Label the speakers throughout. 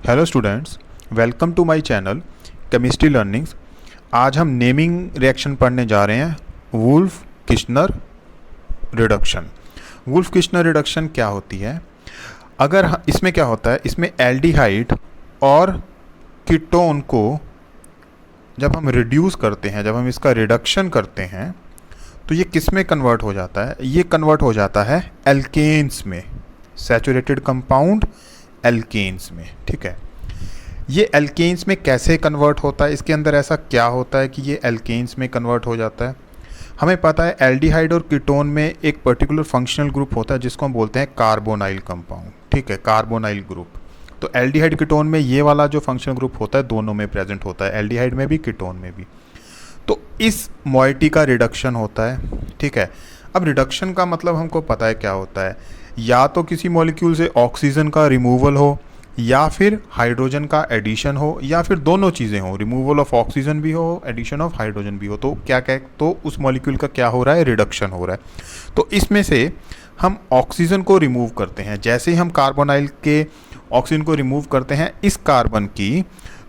Speaker 1: Hello students, welcome to my channel chemistry learnings. आज हम naming reaction पढ़ने जा रहे हैं, Wolff Kishner reduction. Wolff Kishner reduction क्या होती है? इसमें क्या होता है, इसमें एल्डिहाइड और कीटोन को जब हम रिड्यूस करते हैं, जब हम इसका रिडक्शन करते हैं तो ये किस में कन्वर्ट हो जाता है? ये कन्वर्ट हो जाता है एल्केन्स में, सैचुरेटेड कंपाउंड एल्केन्स में। ठीक है, ये एल्केन्स में कैसे कन्वर्ट होता है, इसके अंदर ऐसा क्या होता है कि ये एल्केन्स में कन्वर्ट हो जाता है? हमें पता है एल्डिहाइड और कीटोन में एक पर्टिकुलर फंक्शनल ग्रुप होता है जिसको हम बोलते हैं कार्बोनाइल कंपाउंड। ठीक है, कार्बोनाइल ग्रुप। तो एल्डिहाइड कीटोन में ये वाला जो फंक्शनल ग्रुप होता है दोनों में प्रेजेंट होता है, एल्डिहाइड में भी कीटोन में भी। तो इस मॉइटी का रिडक्शन होता है। ठीक है, अब रिडक्शन का मतलब हमको पता है क्या होता है, या तो किसी मॉलिक्यूल से ऑक्सीजन का रिमूवल हो, या फिर हाइड्रोजन का एडिशन हो, या फिर दोनों चीज़ें हो, रिमूवल ऑफ ऑक्सीजन भी हो, एडिशन ऑफ हाइड्रोजन भी हो। तो तो उस मॉलिक्यूल का क्या हो रहा है, रिडक्शन हो रहा है। तो इसमें से हम ऑक्सीजन को रिमूव करते हैं। जैसे ही हम कार्बोनाइल के ऑक्सीजन को रिमूव करते हैं, इस कार्बन की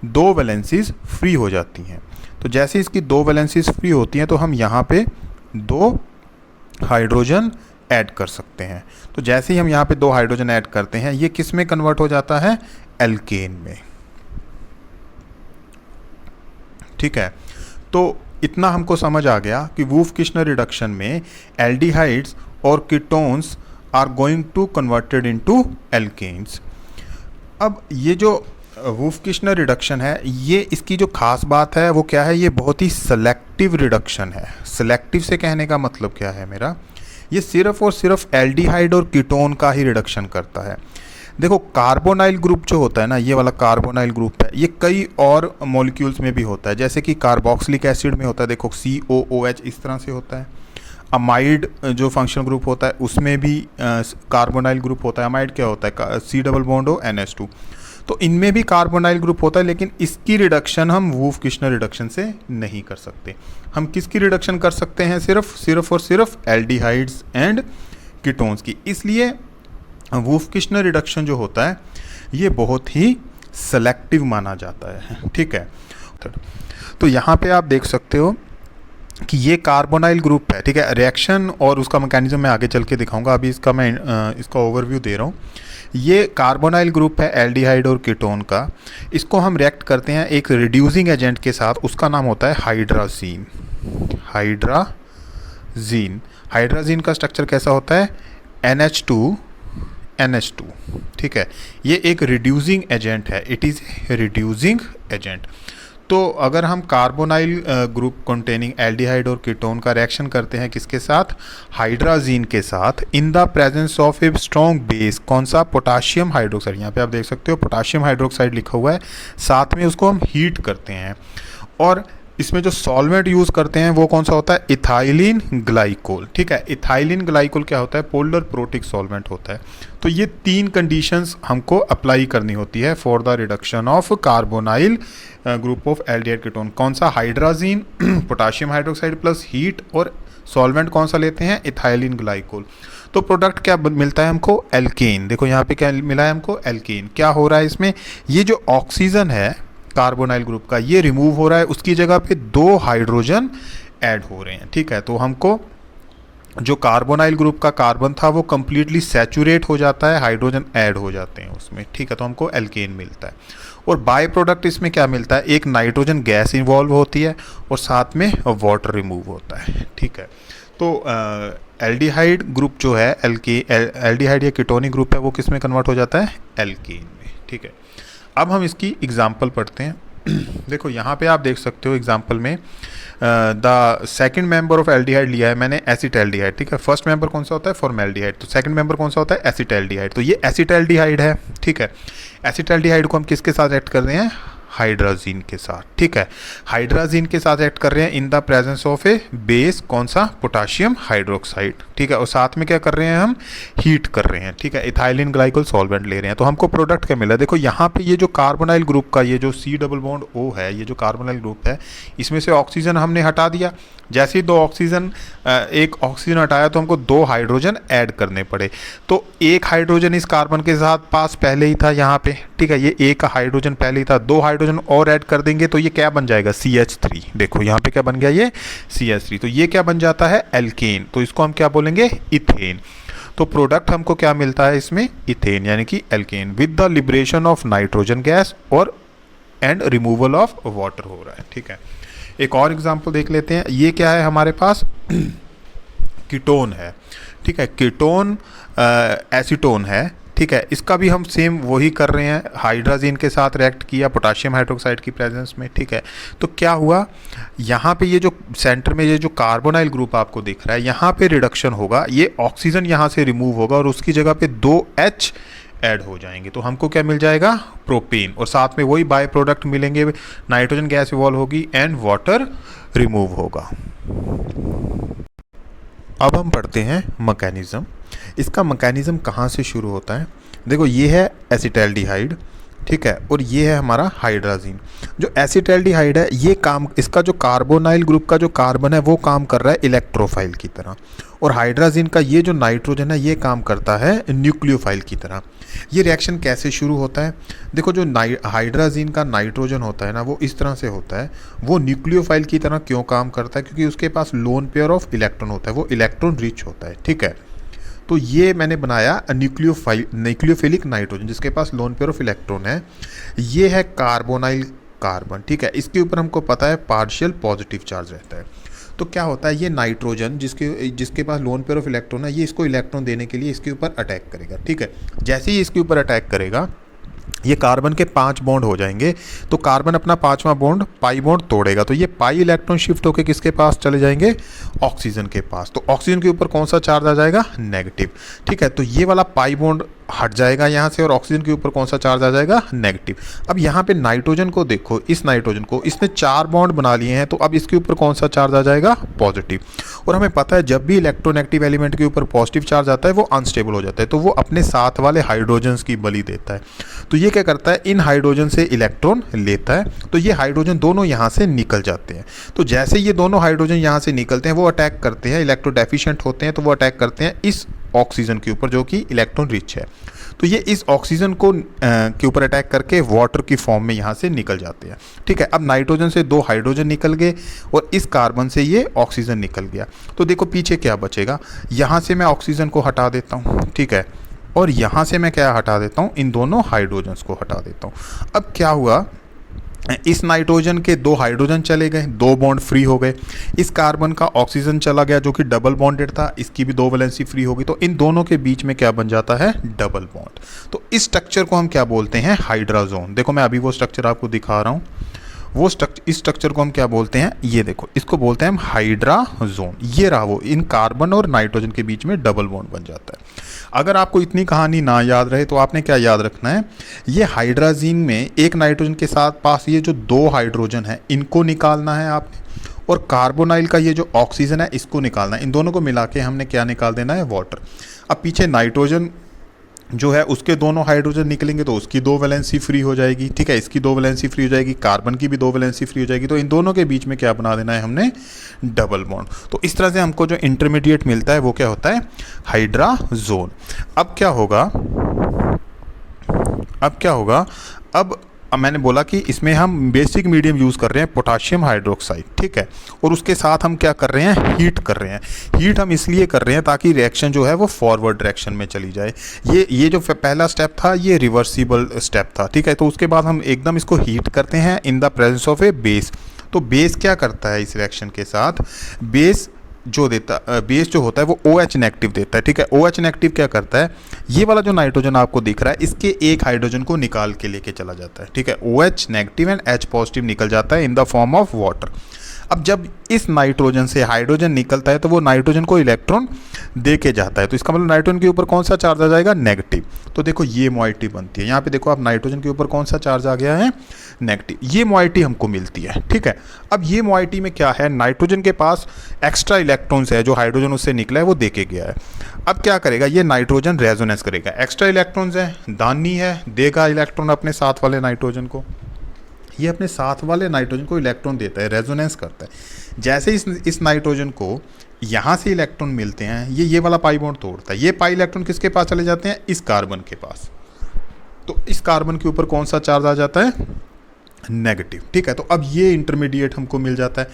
Speaker 1: दो वैलेंसीज फ्री हो जाती हैं। तो जैसे इसकी दो वैलेंसीज फ्री होती हैं तो हम यहाँ पे दो हाइड्रोजन ऐड कर सकते हैं। तो जैसे ही हम यहाँ पे दो हाइड्रोजन ऐड करते हैं, ये किस में कन्वर्ट हो जाता है, एल्केन में। ठीक है, तो इतना हमको समझ आ गया कि वुल्फ किश्नर रिडक्शन में एल्डिहाइड्स और ketones are going to converted into alkenes. अब ये जो वुल्फ किश्नर रिडक्शन है, ये इसकी जो खास बात है वो क्या है, ये बहुत ही सेलेक्टिव रिडक्शन है। सेलेक्टिव से कहने का मतलब क्या है मेरा, ये सिर्फ और सिर्फ एल्डिहाइड और कीटोन का ही रिडक्शन करता है। देखो, कार्बोनाइल ग्रुप जो होता है ना, ये वाला कार्बोनाइल ग्रुप है, ये कई और मॉलिक्यूल्स में भी होता है। जैसे कि कार्बोक्सिलिक एसिड में होता है, देखो COOH इस तरह से होता है। अमाइड जो फंक्शनल ग्रुप होता है उसमें भी कार्बोनाइल ग्रुप होता है। अमाइड क्या होता है, C डबल बॉन्ड हो NH2। तो इनमें भी कार्बोनाइल ग्रुप होता है, लेकिन इसकी रिडक्शन हम वुल्फ किश्नर रिडक्शन से नहीं कर सकते। हम किसकी रिडक्शन कर सकते हैं, सिर्फ और सिर्फ एल्डिहाइड्स एंड कीटोन्स की। इसलिए वुल्फ किश्नर रिडक्शन जो होता है ये बहुत ही सेलेक्टिव माना जाता है। ठीक है, तो यहाँ पे आप देख सकते हो कि ये कार्बोनाइल ग्रुप है। ठीक है, रिएक्शन और उसका मैकेनिज्म मैं आगे चल के दिखाऊंगा, अभी इसका ओवरव्यू दे रहा हूँ। ये कार्बोनाइल ग्रुप है एल्डिहाइड और कीटोन का। इसको हम रिएक्ट करते हैं एक रिड्यूसिंग एजेंट के साथ, उसका नाम होता है हाइड्राजीन। हाइड्राजीन का स्ट्रक्चर कैसा होता है, NH2। ठीक है, ये एक रिड्यूसिंग एजेंट है, इट इज़ रिड्यूसिंग एजेंट। तो अगर हम कार्बोनाइल ग्रुप कंटेनिंग एल्डिहाइड और कीटोन का रिएक्शन करते हैं किसके साथ, हाइड्राजीन के साथ, in the presence of a strong base, कौन सा, पोटाशियम हाइड्रोक्साइड। यहाँ पे आप देख सकते हो पोटाशियम हाइड्रोक्साइड लिखा हुआ है, साथ में उसको हम हीट करते हैं। और इसमें जो सॉल्वेंट यूज़ करते हैं वो कौन सा होता है, इथाइलिन ग्लाइकोल। ठीक है, इथाइलिन ग्लाइकोल क्या होता है, पोलर प्रोटिक सॉल्वेंट होता है। तो ये तीन कंडीशंस हमको अप्लाई करनी होती है for the reduction of carbonyl group of aldehyde ketone. कौन सा, hydrazine, potassium hydroxide plus heat, और सॉल्वेंट कौन सा लेते हैं, इथाइलिन ग्लाइकोल। तो प्रोडक्ट क्या मिलता है हमको, एल्केन। देखो यहाँ पे क्या मिला है हमको, एल्केन। क्या हो रहा है इसमें, ये जो ऑक्सीजन है कार्बोनाइल ग्रुप का, ये रिमूव हो रहा है, उसकी जगह पे दो हाइड्रोजन ऐड हो रहे हैं। ठीक है, तो हमको जो कार्बोनाइल ग्रुप का कार्बन था वो कंप्लीटली सैचुरेट हो जाता है, हाइड्रोजन ऐड हो जाते हैं उसमें। ठीक है, तो हमको एल्केन मिलता है। और बाय प्रोडक्ट इसमें क्या मिलता है, एक नाइट्रोजन गैस इन्वॉल्व होती है और साथ में वाटर रिमूव होता है। ठीक है, तो एल्डिहाइड ग्रुप जो है, एल्डिहाइड या कीटोनिक ग्रुप है, वो किस में कन्वर्ट हो जाता है, एल्केन में। ठीक है, अब हम इसकी एग्जाम्पल पढ़ते हैं। देखो यहाँ पे आप देख सकते हो एग्जाम्पल में the second member of aldehyde लिया है मैंने, एसिटैल्डिहाइड। ठीक है, फर्स्ट मेंबर कौन सा होता है, फॉर्मेल्डिहाइड। तो सेकंड मेंबर कौन सा होता है, एसिटैल्डिहाइड। तो ये एसिटैल्डिहाइड है। ठीक है, एसिटैल्डिहाइड को हम किसके साथ ऐड कर रहे हैं, हाइड्राजीन के साथ। ठीक है, हाइड्राजीन के साथ ऐड कर रहे हैं in the presence of A base, कौन सा, पोटाशियम हाइड्रोक्साइड। ठीक ठीक है, और साथ में क्या कर रहे हैं हम, हीट कर रहे हैं, ठीक है, इथाइलिन ग्लाइकोल सॉल्वेंट ले रहे हैं, तो हमको प्रोडक्ट क्या मिला। देखो यहाँ पे ये जो कार्बोनाइल ग्रुप का ये जो C डबल बॉन्ड O है, ये जो कार्बोनाइल ग्रुप है, इसमें से ऑक्सीजन हमने हटा दिया। जैसे ही एक ऑक्सीजन हटाया तो हमको 2 हाइड्रोजन ऐड करने पड़े। तो एक हाइड्रोजन इस कार्बन के साथ पास पहले ही था यहाँ पे, ठीक है, ये एक हाइड्रोजन पहले ही था, 2 हाइड्रोजन और ऐड कर देंगे तो ये क्या बन जाएगा, CH3। देखो यहाँ पे क्या बन गया, ये CH3। तो ये क्या बन जाता है, एल्केन। तो इसको हम क्या बोलेंगे, इथेन। तो प्रोडक्ट हमको क्या मिलता है इसमें, इथेन, यानी कि alkane with the liberation of nitrogen gas और एंड रिमूवल ऑफ वाटर हो रहा है, ठीक है। एक और एग्जांपल देख लेते हैं। ये क्या है हमारे पास, कीटोन है, ठीक है, कीटोन एसीटोन है, ठीक है। इसका भी हम सेम वही कर रहे हैं, हाइड्राजीन के साथ रिएक्ट किया पोटाशियम हाइड्रोक्साइड की प्रेजेंस में, ठीक है। तो क्या हुआ, यहाँ पे ये जो सेंटर में ये जो कार्बोनाइल ग्रुप आपको दिख रहा है, यहाँ पे रिडक्शन होगा, ये ऑक्सीजन यहाँ से रिमूव होगा और उसकी जगह पे 2H ऐड हो जाएंगे। तो हमको क्या मिल जाएगा, प्रोपेन, और साथ में वही बाय प्रोडक्ट मिलेंगे, नाइट्रोजन गैस इवॉल्व होगी एंड वाटर रिमूव होगा। अब हम पढ़ते हैं मैकेनिज्म। इसका मैकेनिज्म कहाँ से शुरू होता है। देखो ये है एसिटाल्डिहाइड, ठीक है, और ये है हमारा हाइड्राजीन। जो एसिटाल्डिहाइड है ये काम, इसका जो कार्बोनाइल ग्रुप का जो कार्बन है वो काम कर रहा है इलेक्ट्रोफाइल की तरह, और हाइड्राजीन का ये जो नाइट्रोजन है ये काम करता है न्यूक्लियोफाइल की तरह। ये रिएक्शन कैसे शुरू होता है, देखो जो हाइड्राजीन का नाइट्रोजन होता है ना वो इस तरह से होता है, वो न्यूक्लियोफाइल की तरह क्यों काम करता है, क्योंकि उसके पास लोन पेयर ऑफ इलेक्ट्रॉन होता है, वो इलेक्ट्रॉन रिच होता है, ठीक है। तो ये मैंने बनाया न्यूक्लियोफिलिक नाइट्रोजन जिसके पास लोन पेयर ऑफ इलेक्ट्रॉन है। ये है कार्बोनाइल कार्बन, ठीक है, इसके ऊपर हमको पता है पार्शियल पॉजिटिव चार्ज रहता है। तो क्या होता है, ये नाइट्रोजन जिसके पास लोन पेयर ऑफ इलेक्ट्रॉन है, ये इसको इलेक्ट्रॉन देने के लिए इसके ऊपर अटैक करेगा, ठीक है। जैसे ही इसके ऊपर अटैक करेगा ये कार्बन के 5 बॉन्ड हो जाएंगे, तो कार्बन अपना 5वां बॉन्ड पाई बॉन्ड तोड़ेगा, तो ये पाई इलेक्ट्रॉन शिफ्ट होकर किसके पास चले जाएंगे, ऑक्सीजन के पास। तो ऑक्सीजन के ऊपर कौन सा चार्ज आ जाएगा, नेगेटिव, ठीक है। तो ये वाला पाई बॉन्ड हट जाएगा यहाँ से और ऑक्सीजन के ऊपर कौन सा चार्ज आ जाएगा, नेगेटिव। अब यहाँ पे नाइट्रोजन को देखो, इस नाइट्रोजन को इसने 4 बॉन्ड बना लिए हैं, तो अब इसके ऊपर कौन सा चार्ज आ जाएगा, पॉजिटिव। और हमें पता है जब भी इलेक्ट्रोनेगेटिव एलिमेंट के ऊपर पॉजिटिव चार्ज आता है वो अनस्टेबल हो जाता है, तो वो अपने साथ वाले हाइड्रोजन्स की बलि देता है। तो ये क्या करता है, इन हाइड्रोजन से इलेक्ट्रॉन लेता है, तो ये हाइड्रोजन दोनों यहाँ से निकल जाते हैं। तो जैसे ये दोनों हाइड्रोजन यहाँ से निकलते हैं वो अटैक करते हैं, इलेक्ट्रो डेफिशिएंट होते हैं, तो वो अटैक करते हैं इस ऑक्सीजन के ऊपर जो कि इलेक्ट्रॉन रिच है। तो ये इस ऑक्सीजन को के ऊपर अटैक करके वाटर की फॉर्म में यहाँ से निकल जाते हैं, ठीक है। अब नाइट्रोजन से 2 हाइड्रोजन निकल गए और इस कार्बन से ये ऑक्सीजन निकल गया। तो देखो पीछे क्या बचेगा, यहाँ से मैं ऑक्सीजन को हटा देता हूँ, ठीक है, और यहाँ से मैं क्या हटा देता हूँ, इन दोनों हाइड्रोजन्स को हटा देता हूँ। अब क्या हुआ, इस नाइट्रोजन के 2 हाइड्रोजन चले गए, 2 बॉन्ड फ्री हो गए। इस कार्बन का ऑक्सीजन चला गया जो कि डबल बॉन्डेड था, इसकी भी 2 वैलेंसी फ्री हो गई, तो इन दोनों के बीच में क्या बन जाता है, डबल बॉन्ड। तो इस स्ट्रक्चर को हम क्या बोलते हैं, हाइड्राजोन। देखो मैं अभी वो स्ट्रक्चर आपको दिखा रहा हूँ, वो इस स्ट्रक्चर को हम क्या बोलते हैं, ये देखो इसको बोलते हैं हम हाइड्राजोन। ये रहा वो, इन कार्बन और नाइट्रोजन के बीच में डबल बॉन्ड बन जाता है। अगर आपको इतनी कहानी ना याद रहे तो आपने क्या याद रखना है, ये हाइड्राजीन में एक नाइट्रोजन के साथ पास ये जो 2 हाइड्रोजन है इनको निकालना है आपने, और कार्बोनाइल का ये जो ऑक्सीजन है इसको निकालना है। इन दोनों को मिला के हमने क्या निकाल देना है, वाटर। अब पीछे नाइट्रोजन जो है उसके दोनों हाइड्रोजन निकलेंगे तो उसकी 2 वैलेंसी फ्री हो जाएगी, ठीक है, इसकी 2 वैलेंसी फ्री हो जाएगी, कार्बन की भी 2 वैलेंसी फ्री हो जाएगी। तो इन दोनों के बीच में क्या बना देना है हमने, डबल बॉन्ड। तो इस तरह से हमको जो इंटरमीडिएट मिलता है वो क्या होता है, हाइड्राजोन। अब क्या होगा, अब मैंने बोला कि इसमें हम बेसिक मीडियम यूज़ कर रहे हैं पोटाशियम हाइड्रोक्साइड, ठीक है, और उसके साथ हम क्या कर रहे हैं, हीट कर रहे हैं। हीट हम इसलिए कर रहे हैं ताकि रिएक्शन जो है वो फॉरवर्ड डायरेक्शन में चली जाए। ये जो पहला स्टेप था ये रिवर्सिबल स्टेप था, ठीक है। तो उसके बाद हम एकदम इसको हीट करते हैं in the presence of A base. तो बेस क्या करता है इस रिएक्शन के साथ, बेस जो होता है वो OH नेगेटिव देता है, ठीक है। OH नेगेटिव क्या करता है, ये वाला जो नाइट्रोजन आपको दिख रहा है इसके एक हाइड्रोजन को निकाल के लेके चला जाता है, ठीक है। OH negative and H positive निकल जाता है in the form of water. अब जब इस नाइट्रोजन से हाइड्रोजन निकलता है तो वो नाइट्रोजन को इलेक्ट्रॉन दे के जाता है, तो इसका मतलब नाइट्रोजन के ऊपर कौन सा चार्ज आ जाएगा, नेगेटिव। तो देखो ये मोइटी बनती है, यहाँ पे देखो आप नाइट्रोजन के ऊपर कौन सा चार्ज आ गया है, नेगेटिव। ये मोइटी हमको मिलती है, ठीक है। अब ये मोइटी में क्या है, नाइट्रोजन के पास एक्स्ट्रा इलेक्ट्रॉन्स है जो हाइड्रोजन उससे निकला है वो दे के गया है। अब क्या करेगा, ये नाइट्रोजन रेजोनेंस करेगा, एक्स्ट्रा इलेक्ट्रॉन्स है, दानी है, देगा इलेक्ट्रॉन अपने साथ वाले नाइट्रोजन को, ये अपने साथ वाले नाइट्रोजन को इलेक्ट्रॉन देता है, रेजोनेंस करता है। जैसे इस नाइट्रोजन को यहाँ से इलेक्ट्रॉन मिलते हैं, ये वाला पाई बॉन्ड तोड़ता है, ये पाई इलेक्ट्रॉन किसके पास चले जाते हैं, इस कार्बन के पास। तो इस कार्बन के ऊपर कौन सा चार्ज आ जाता है, नेगेटिव, ठीक है। तो अब ये इंटरमीडिएट हमको मिल जाता है।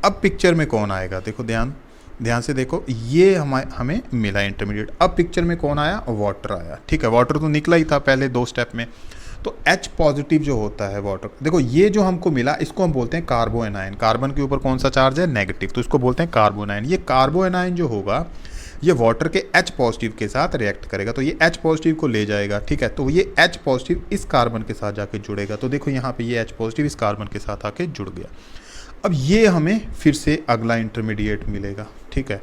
Speaker 1: अब पिक्चर में कौन आएगा, देखो ध्यान से देखो, ये हमें मिला इंटरमीडिएट। अब पिक्चर में कौन आया, वाटर आया, ठीक है। वाटर तो निकला ही था पहले 2 स्टेप में। तो H पॉजिटिव जो होता है वाटर, देखो ये जो हमको मिला इसको हम बोलते हैं कार्बो एनायन। कार्बन के ऊपर कौन सा चार्ज है, नेगेटिव, तो इसको बोलते हैं कार्बो एनायन। ये कार्बो एनायन जो होगा ये वाटर के H पॉजिटिव के साथ रिएक्ट करेगा, तो ये H पॉजिटिव को ले जाएगा, ठीक है। तो ये H पॉजिटिव इस कार्बन के साथ जाके जुड़ेगा, तो देखो यहाँ पे ये H पॉजिटिव इस कार्बन के साथ आके जुड़ गया। अब ये हमें फिर से अगला इंटरमीडिएट मिलेगा, ठीक है।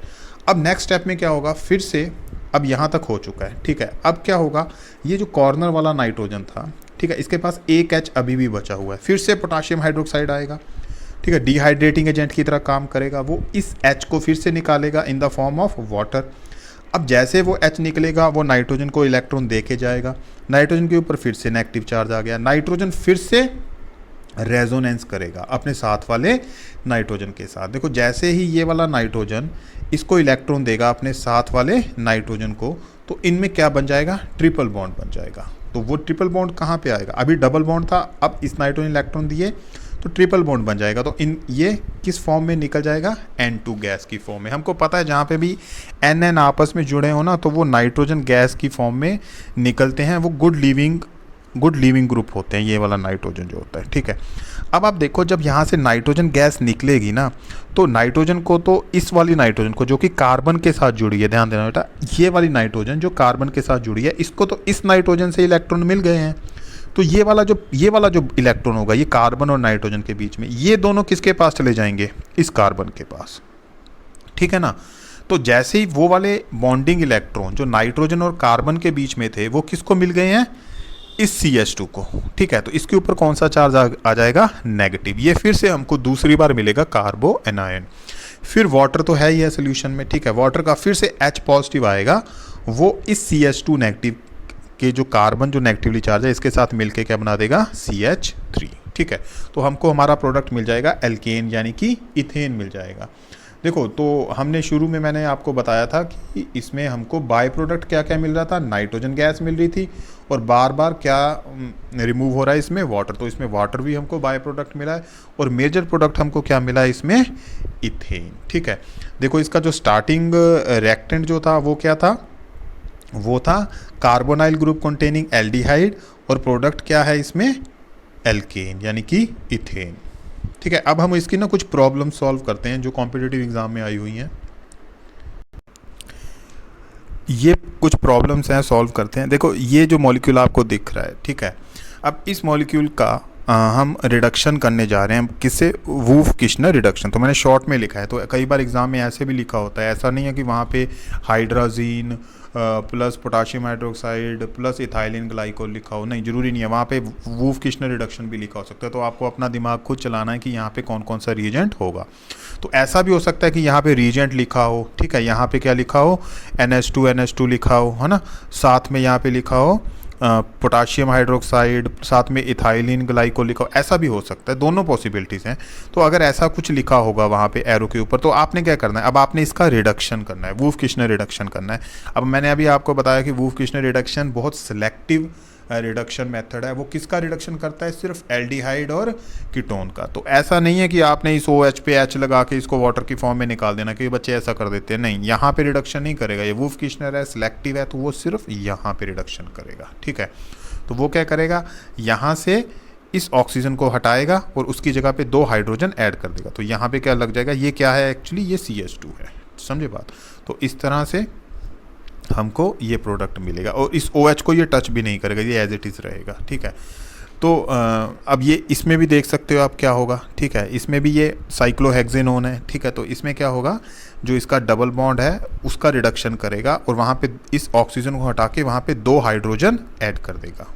Speaker 1: अब नेक्स्ट स्टेप में क्या होगा, फिर से अब यहाँ तक हो चुका है, ठीक है। अब क्या होगा, ये जो कॉर्नर वाला नाइट्रोजन था, ठीक है, इसके पास एक H अभी भी बचा हुआ है, फिर से पोटाशियम हाइड्रोक्साइड आएगा, ठीक है, डिहाइड्रेटिंग एजेंट की तरह काम करेगा। वो इस H को फिर से निकालेगा in the form of water. अब जैसे वो H निकलेगा वो नाइट्रोजन को इलेक्ट्रॉन दे के जाएगा, नाइट्रोजन के ऊपर फिर से नेगेटिव चार्ज आ गया, नाइट्रोजन फिर से रेजोनेंस करेगा अपने साथ वाले नाइट्रोजन के साथ। देखो जैसे ही ये वाला नाइट्रोजन इसको इलेक्ट्रॉन देगा अपने साथ वाले नाइट्रोजन को, तो इनमें क्या बन जाएगा, ट्रिपल बॉन्ड बन जाएगा। तो वो ट्रिपल बॉन्ड कहाँ पे आएगा, अभी डबल बॉन्ड था, अब इस नाइट्रोजन इलेक्ट्रॉन दिए तो ट्रिपल बॉन्ड बन जाएगा। तो ये किस फॉर्म में निकल जाएगा, N2 गैस की फॉर्म में। हमको पता है जहाँ पे भी NN आपस में जुड़े हो ना, तो वो नाइट्रोजन गैस की फॉर्म में निकलते हैं, वो गुड लिविंग ग्रुप होते हैं, ये वाला नाइट्रोजन जो होता है, ठीक है। अब आप देखो जब यहाँ से नाइट्रोजन गैस निकलेगी ना, तो नाइट्रोजन को, तो इस वाली नाइट्रोजन को जो कि कार्बन के साथ जुड़ी है, ध्यान देना बेटा, ये वाली नाइट्रोजन जो कार्बन के साथ जुड़ी है, इसको तो इस नाइट्रोजन से इलेक्ट्रॉन मिल गए हैं। तो ये वाला जो इलेक्ट्रॉन होगा, ये कार्बन और नाइट्रोजन के बीच में, ये दोनों किसके पास चले जाएंगे, इस कार्बन के पास, ठीक है ना। तो जैसे ही वो वाले बॉन्डिंग इलेक्ट्रॉन जो नाइट्रोजन और कार्बन के बीच में थे, वो किसको मिल गए हैं, इस CH2 को, ठीक है। तो इसके ऊपर कौन सा चार्ज आ जाएगा, नेगेटिव। ये फिर से हमको दूसरी बार मिलेगा कार्बो एनायन। फिर वाटर तो है ही है सोल्यूशन में, ठीक है, वाटर का फिर से H पॉजिटिव आएगा, वो इस CH2 नेगेटिव के जो कार्बन जो नेगेटिवली चार्ज है इसके साथ मिलके क्या बना देगा, CH3, ठीक है। तो हमको हमारा प्रोडक्ट मिल जाएगा एल्केन, यानी कि इथेन मिल जाएगा। देखो तो हमने शुरू में मैंने आपको बताया था कि इसमें हमको बाय प्रोडक्ट क्या क्या मिल रहा था, नाइट्रोजन गैस मिल रही थी, और बार बार क्या रिमूव हो रहा है इसमें, वाटर। तो इसमें वाटर भी हमको बाय प्रोडक्ट मिला है, और मेजर प्रोडक्ट हमको क्या मिला है इसमें, इथेन, ठीक है। देखो इसका जो स्टार्टिंग रिएक्टेंट जो था वो क्या था, वो था कार्बोनाइल ग्रुप कंटेनिंग एल्डिहाइड, और प्रोडक्ट क्या है इसमें, एल्केन, यानी कि इथेन, ठीक है। अब हम इसकी ना कुछ प्रॉब्लम सॉल्व करते हैं जो कॉम्पिटिटिव एग्जाम में आई हुई हैं। ये कुछ प्रॉब्लम्स हैं, सॉल्व करते हैं। देखो ये जो मॉलिक्यूल आपको दिख रहा है, ठीक है, अब इस मॉलिक्यूल का हम रिडक्शन करने जा रहे हैं, किससे, वुल्फ-किश्नर रिडक्शन। तो मैंने शॉर्ट में लिखा है, तो कई बार एग्जाम में ऐसे भी लिखा होता है, ऐसा नहीं है कि वहाँ पे hydrazine plus potassium hydroxide plus ethylene glycol लिखा हो, नहीं, ज़रूरी नहीं है, वहाँ पे वुल्फ-किश्नर रिडक्शन भी लिखा हो सकता है। तो आपको अपना दिमाग खुद चलाना है कि यहाँ पे कौन कौन सा रिएजेंट होगा। तो ऐसा भी हो सकता है कि यहाँ पे रिएजेंट लिखा हो, ठीक है, यहाँ पे क्या लिखा हो, NH2 लिखा हो, है ना, साथ में यहाँ पे लिखा हो पोटाशियम हाइड्रोक्साइड, साथ में इथाइलिन ग्लाइकोल लिखा हो, ऐसा भी हो सकता है, दोनों पॉसिबिलिटीज़ हैं। तो अगर ऐसा कुछ लिखा होगा वहाँ पे एरो के ऊपर, तो आपने क्या करना है, अब आपने इसका रिडक्शन करना है, वुल्फ-किश्नर रिडक्शन करना है। अब मैंने अभी आपको बताया कि वुल्फ-किश्नर रिडक्शन बहुत सिलेक्टिव रिडक्शन मेथड है। वो किसका रिडक्शन करता है, सिर्फ एल्डिहाइड और कीटोन का। तो ऐसा नहीं है कि आपने इस OH पे H लगा के इसको वाटर की फॉर्म में निकाल देना, कि बच्चे ऐसा कर देते हैं, नहीं, यहाँ पे रिडक्शन नहीं करेगा। ये वुल्फ-किश्नर है, सिलेक्टिव है, तो वो सिर्फ यहाँ पे रिडक्शन करेगा, ठीक है। तो वो क्या करेगा, यहाँ से इस ऑक्सीजन को हटाएगा और उसकी जगह पे 2 हाइड्रोजन ऐड कर देगा। तो यहाँ पे क्या लग जाएगा, ये क्या है एक्चुअली, ये CH2 है, समझे बात। तो इस तरह से हमको ये प्रोडक्ट मिलेगा, और इस OH को ये टच भी नहीं करेगा, ये एज इट इज़ रहेगा, ठीक है। तो अब ये इसमें भी देख सकते हो आप क्या होगा, ठीक है, इसमें भी ये साइक्लोहेक्सेनोन है, ठीक है, तो इसमें क्या होगा, जो इसका डबल बॉन्ड है उसका रिडक्शन करेगा और वहाँ पे इस ऑक्सीजन को हटा के वहाँ पे 2 हाइड्रोजन ऐड कर देगा।